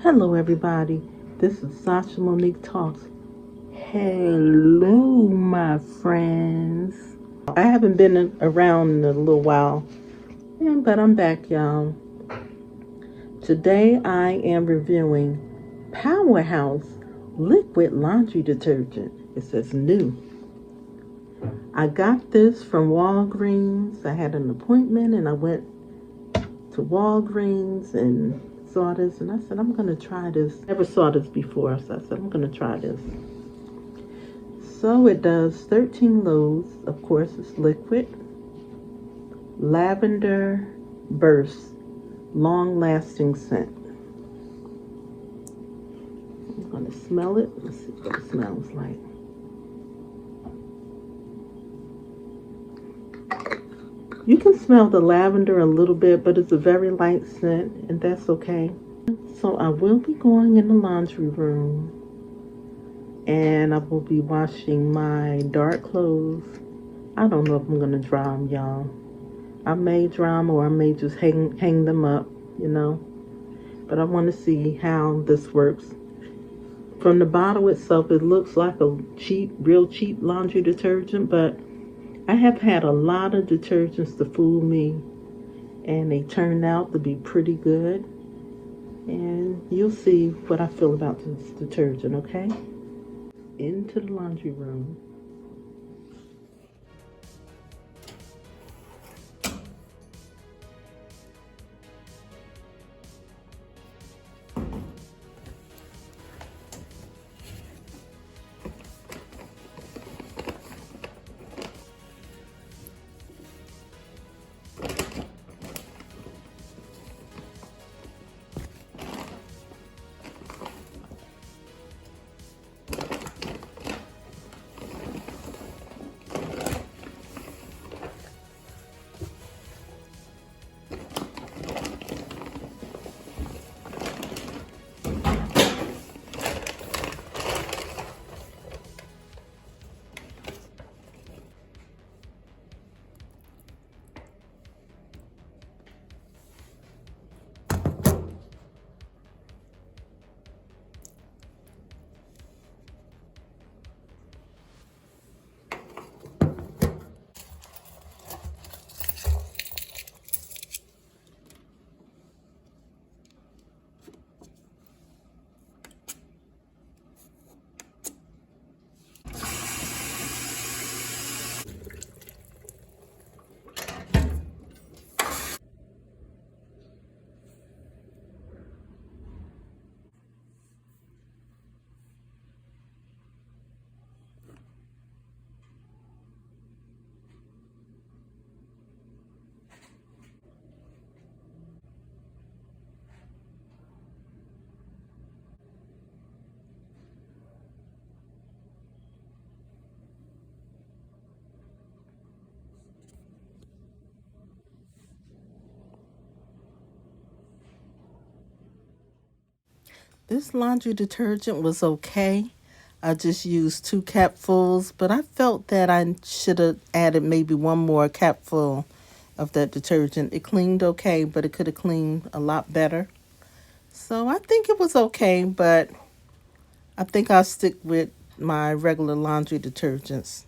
Hello everybody, this is Sasha Monique Talks. Hello my friends. I haven't been around in a little while, but I'm back, y'all. Today I am reviewing Powerhouse Liquid Laundry Detergent. It says new. I got this from Walgreens. I had an appointment and I went to Walgreens and saw this and I said, I'm going to try this. Never saw this before, so I said, I'm going to try this. So it does 13 loads. Of course, it's liquid. Lavender burst, long-lasting scent. I'm going to smell it. Let's see what it smells like. You can smell the lavender a little bit, but it's a very light scent, and that's okay. So I will be going in the laundry room, and I will be washing my dark clothes. I don't know if I'm going to dry them, y'all. I may dry them, or I may just hang them up, you know. But I want to see how this works. From the bottle itself, it looks like a real cheap laundry detergent, but I have had a lot of detergents to fool me, and they turned out to be pretty good. And you'll see what I feel about this detergent, okay? Into the laundry room. This laundry detergent was okay. I just used 2 capfuls, but I felt that I should have added maybe one more capful of that detergent. It cleaned okay, but it could have cleaned a lot better. So I think it was okay, but I think I'll stick with my regular laundry detergents.